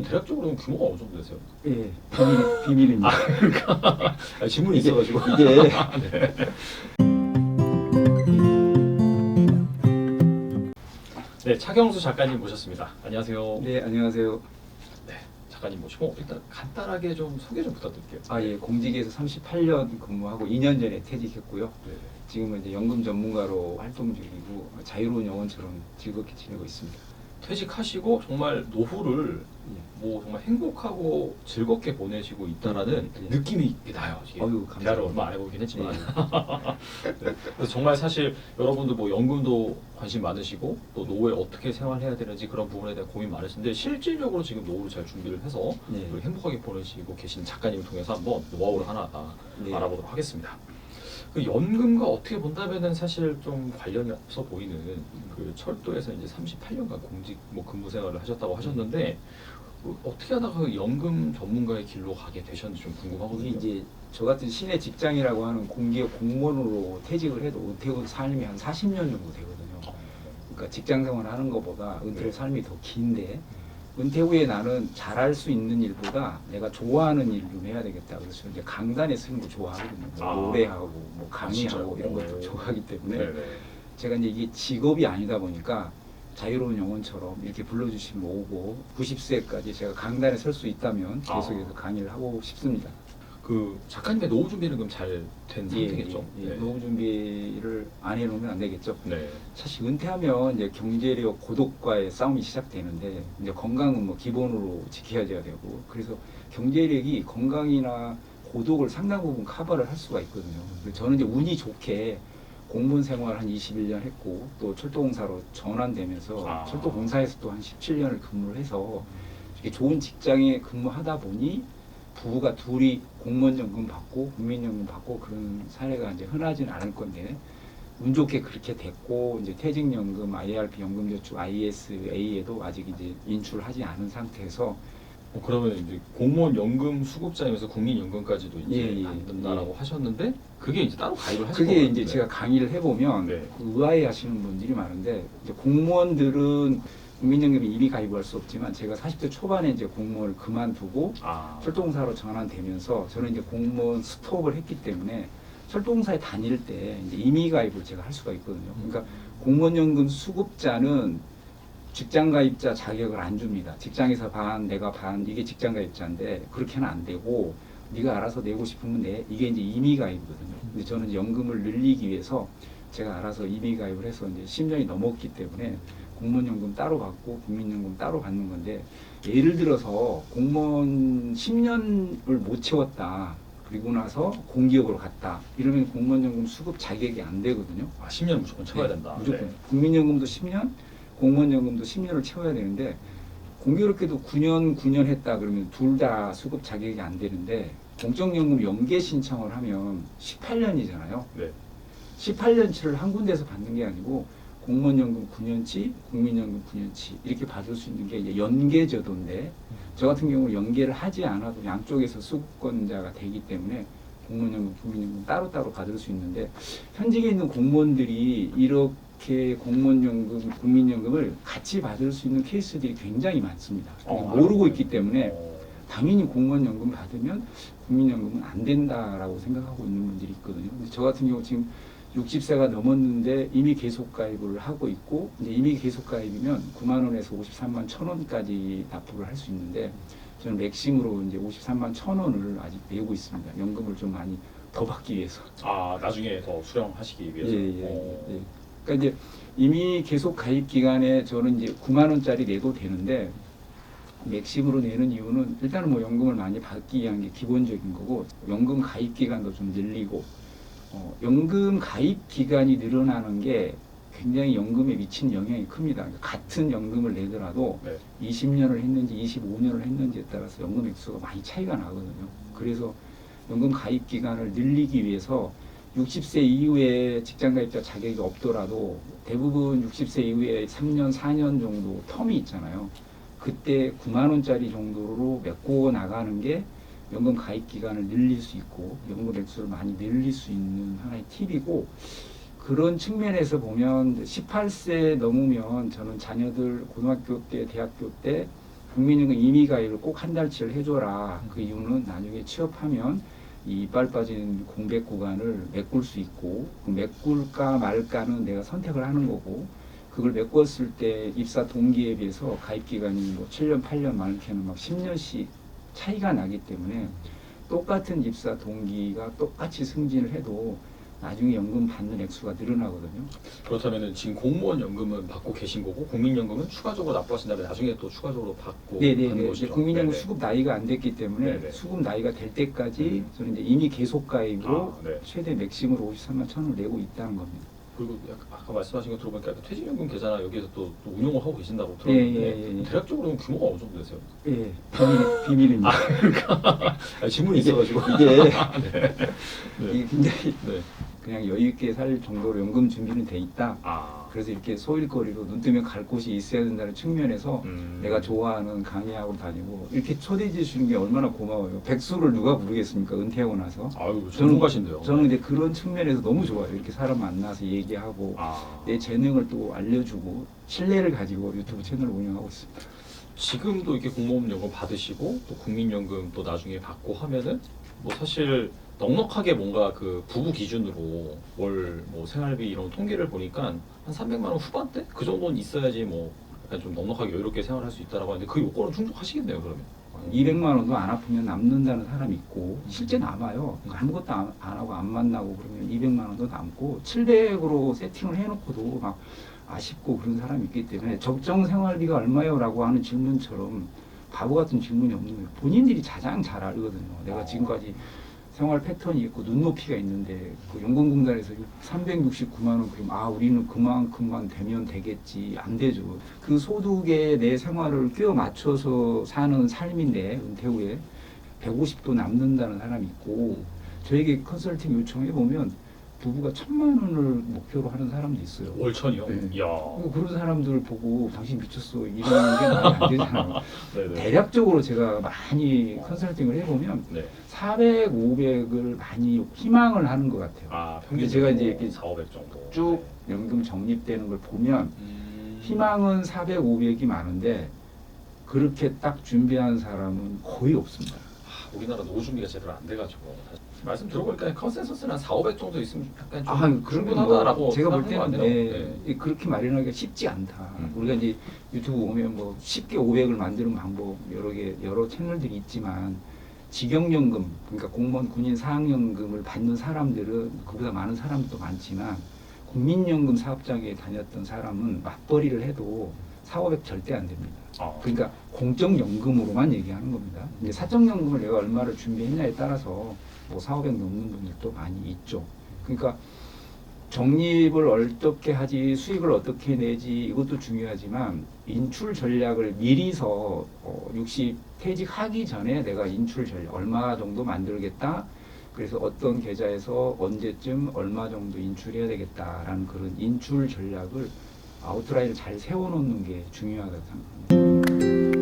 대략적으로 규모가 어느 정도 되세요? 예, 비밀입니다. 그러니까 질문이 있어가지고. 이게 네, 차경수 작가님 모셨습니다. 안녕하세요. 네, 안녕하세요. 네, 작가님 모시고 일단 간단하게 좀 소개 좀 부탁드릴게요. 예, 공직에서 38년 근무하고 2년 전에 퇴직했고요. 네. 지금은 이제 연금 전문가로 활동 중이고 자유로운 영혼처럼 즐겁게 지내고 있습니다. 퇴직하시고 정말 노후를 예. 뭐 정말 행복하고 즐겁게 보내시고 있다라는 예. 느낌이 나요. 이게 어휴, 감사합니다. 대화를 얼마 안 해보긴 했지만. 예. 네. 그래서 정말 사실 여러분들 뭐 연금도 관심 많으시고 또 노후에 어떻게 생활해야 되는지 그런 부분에 대한 고민 많으신데 실질적으로 지금 노후를 잘 준비를 해서 예. 그리고 행복하게 보내시고 계신 작가님을 통해서 한번 노하우를 하나 예. 알아보도록 하겠습니다. 그 연금과 어떻게 본다면은 사실 좀 관련이 없어 보이는 그 철도에서 이제 38년간 공직 뭐 근무 생활을 하셨다고 하셨는데 어떻게 하다가 그 연금 전문가의 길로 가게 되셨는지 좀 궁금하거든요. 이게 이제 저 같은 시내 직장이라고 하는 공기업 공무원으로 퇴직을 해도 은퇴 후 삶이 한 40년 정도 되거든요. 그러니까 직장 생활 하는 것보다 은퇴 후 삶이 더 긴데 은퇴 후에 나는 잘할 수 있는 일보다 내가 좋아하는 일 좀 해야 되겠다. 그래서 이제 강단에 서는 거 좋아하거든요. 뭐 노래하고 뭐 강의하고 이런 것도 좋아하기 때문에 네네. 제가 이제 이게 직업이 아니다 보니까 자유로운 영혼처럼 이렇게 불러주시면 오고 90세까지 제가 강단에 설 수 있다면 계속해서 강의를 하고 싶습니다. 그 작가님의 노후 준비는 그럼 잘 된 상태겠죠? 네. 노후 준비를 안 해놓으면 안 되겠죠. 네. 사실 은퇴하면 이제 경제력 고독과의 싸움이 시작되는데 이제 건강은 뭐 기본으로 지켜야 되고 그래서 경제력이 건강이나 고독을 상당 부분 커버를 할 수가 있거든요. 그래서 저는 이제 운이 좋게 공무원 생활 한 21년 했고 또 철도공사로 전환되면서 철도공사에서 또 한 17년을 근무를 해서 이렇게 좋은 직장에 근무하다 보니 부부가 둘이 공무원연금 받고 국민연금 받고 그런 사례가 이제 흔하지는 않을 건데 운 좋게 그렇게 됐고 이제 퇴직연금, IRP 연금저축, ISA에도 아직 이제 인출하지 않은 상태에서 그러면 이제 공무원 연금 수급자이면서 국민연금까지도 이제 받는다라고 하셨는데 그게 이제 따로 가입을 하신 그게 거예요? 이제 제가 강의를 해보면 네. 의아해 하시는 분들이 많은데 이제 공무원들은 국민연금에 이미 가입할 수 없지만 제가 40대 초반에 이제 공무원을 그만두고 철도공사로 전환되면서 저는 이제 공무원 스톱을 했기 때문에 철도공사에 다닐 때 이제 임의 가입을 제가 할 수가 있거든요. 그러니까 공무원연금 수급자는 직장 가입자 자격을 안 줍니다. 직장에서 반, 내가 반, 이게 직장 가입자인데 그렇게는 안 되고 네가 알아서 내고 싶으면 내. 이게 이제 임의 가입이거든요. 근데 저는 이제 연금을 늘리기 위해서 제가 알아서 임의 가입을 해서 이제 10년이 넘었기 때문에 공무원연금 따로 받고 국민연금 따로 받는 건데 예를 들어서 공무원 10년을 못 채웠다. 그리고 나서 공기업으로 갔다. 이러면 공무원연금 수급 자격이 안 되거든요. 10년 무조건 채워야 된다. 무조건. 네. 국민연금도 10년, 공무원연금도 10년을 채워야 되는데 공교롭게도 9년 했다 그러면 둘 다 수급 자격이 안 되는데 공적연금 연계 신청을 하면 18년이잖아요. 네. 18년치를 한 군데서 받는 게 아니고 공무원연금 9년치, 국민연금 9년치 이렇게 받을 수 있는 게 이제 연계제도인데 저 같은 경우는 연계를 하지 않아도 양쪽에서 수급권자가 되기 때문에 공무원연금, 국민연금 따로따로 받을 수 있는데 현직에 있는 공무원들이 이렇게 공무원연금, 국민연금을 같이 받을 수 있는 케이스들이 굉장히 많습니다. 모르고 있기 때문에 당연히 공무원연금 받으면 국민연금은 안 된다라고 생각하고 있는 분들이 있거든요. 근데 저 같은 경우 지금 60세가 넘었는데 이미 계속 가입을 하고 있고 이제 이미 계속 가입이면 9만 원에서 53만 1,000원까지 납부를 할 수 있는데 저는 맥심으로 이제 53만 1,000원을 아직 내고 있습니다. 연금을 좀 많이 더 받기 위해서. 나중에 더 수령하시기 위해서. 예. 그러니까 이제 이미 계속 가입 기간에 저는 이제 9만 원짜리 내도 되는데 맥심으로 내는 이유는 일단은 뭐 연금을 많이 받기 위한 게 기본적인 거고 연금 가입 기간도 좀 늘리고 연금 가입 기간이 늘어나는 게 굉장히 연금에 미치는 영향이 큽니다. 그러니까 같은 연금을 내더라도 20년을 했는지 25년을 했는지에 따라서 연금 액수가 많이 차이가 나거든요. 그래서 연금 가입 기간을 늘리기 위해서 60세 이후에 직장 가입자 자격이 없더라도 대부분 60세 이후에 3년, 4년 정도 텀이 있잖아요. 그때 9만 원짜리 정도로 메꿔 나가는 게 연금 가입 기간을 늘릴 수 있고 연금 액수를 많이 늘릴 수 있는 하나의 팁이고 그런 측면에서 보면 18세 넘으면 저는 자녀들 고등학교 때, 대학교 때 국민연금 임의가입을 꼭 한 달치를 해줘라. 그 이유는 나중에 취업하면 이 이빨 빠진 공백 구간을 메꿀 수 있고 그 메꿀까 말까는 내가 선택을 하는 거고 그걸 메꿨을 때 입사 동기에 비해서 가입 기간이 뭐 7년, 8년 많게는 막 10년씩 차이가 나기 때문에 똑같은 입사 동기가 똑같이 승진을 해도 나중에 연금 받는 액수가 늘어나거든요. 그렇다면은 지금 공무원 연금은 받고 계신 거고 국민연금은 추가적으로 납부하신 다음에 나중에 또 추가적으로 받고 하는 네네네. 이제 것이죠. 국민연금 네네. 수급 나이가 안 됐기 때문에 네네. 수급 나이가 될 때까지 저는 이제 이미 계속 가입으로 아, 네. 최대 맥심으로 53만 1천을 내고 있다는 겁니다. 그리고 아까 말씀하신 거 들어보니까 약간 퇴직연금 계좌나 여기에서 또 운용을 하고 계신다고 예, 들었는데 예. 대략적으로 규모가 어느 정도 되세요? 예, 비밀입니다. 질문이 있어가지고 이게 네. 이게 굉장히 네. 그냥 여유 있게 살 정도로 연금 준비는 돼 있다. 아. 그래서 이렇게 소일거리로 눈 뜨면 갈 곳이 있어야 된다는 측면에서 내가 좋아하는 강의하고 다니고 이렇게 초대해 주시는 게 얼마나 고마워요. 백수를 누가 부르겠습니까? 은퇴하고 나서. 아유 전문가신데요. 저는 이제 그런 측면에서 너무 좋아요. 이렇게 사람 만나서 얘기하고 아. 내 재능을 또 알려주고 신뢰를 가지고 유튜브 채널을 운영하고 있습니다. 지금도 이렇게 공무원 연금 받으시고 또 국민연금 또 나중에 받고 하면은 뭐 사실 넉넉하게 뭔가 그 부부 기준으로 월 뭐 생활비 이런 통계를 보니까 한 300만 원 후반대 그 정도는 있어야지 뭐 약간 좀 넉넉하게 여유롭게 생활할 수 있다라고 하는데 그 요건은 충족하시겠네요 그러면. 200만 원도 안 아프면 남는다는 사람이 있고 실제 남아요. 아무것도 안 하고 안 만나고 그러면 200만 원도 남고 700으로 세팅을 해놓고도 막 아쉽고 그런 사람이 있기 때문에 적정 생활비가 얼마요? 라고 하는 질문처럼 바보 같은 질문이 없는 거예요. 본인들이 가장 잘 알거든요. 내가 지금까지 생활 패턴이 있고 눈높이가 있는데 그 연금공단에서 369만 원 그러면 우리는 그만큼만 되면 되겠지. 안 되죠. 그 소득에 내 생활을 끼워 맞춰서 사는 삶인데 은퇴 후에 150도 남는다는 사람이 있고 저에게 컨설팅 요청해 보면 부부가 1,000만 원을 목표로 하는 사람도 있어요. 월천이요? 네. 이야. 그런 사람들 보고 당신 미쳤어 이러는 게 말이 안 되잖아요. 네네. 대략적으로 제가 많이 컨설팅을 해보면 네. 400, 500을 많이 희망을 하는 것 같아요. 아 근데 평균 제가 이제 이렇게 4, 500 정도. 쭉 연금 적립되는 걸 보면 네. 희망은 400, 500이 많은데 그렇게 딱 준비한 사람은 거의 없습니다. 우리나라 노후 준비가 제대로 안 돼가지고 말씀 들어보니까 컨센서스는 한 4, 500 정도 있으면 약간 좀 충분하다라고 제가 볼 생각하는 것 때는 같네요. 그렇게 마련하기가 쉽지 않다. 우리가 이제 유튜브 보면 뭐 쉽게 500을 만드는 방법 여러 채널들이 있지만 직영연금 그러니까 공무원 군인 사학연금을 받는 사람들은 그보다 많은 사람도 많지만 국민연금 사업장에 다녔던 사람은 맞벌이를 해도 4, 500 절대 안 됩니다. 그러니까 공적연금으로만 얘기하는 겁니다. 이제 사적연금을 내가 얼마를 준비했냐에 따라서 뭐 4, 500 넘는 분들도 많이 있죠. 그러니까 적립을 어떻게 하지, 수익을 어떻게 내지 이것도 중요하지만 인출 전략을 미리서 60 퇴직하기 전에 내가 인출 전략 얼마 정도 만들겠다. 그래서 어떤 계좌에서 언제쯤 얼마 정도 인출해야 되겠다라는 그런 인출 전략을 아웃라인을 잘 세워놓는 게 중요하다고 생각합니다.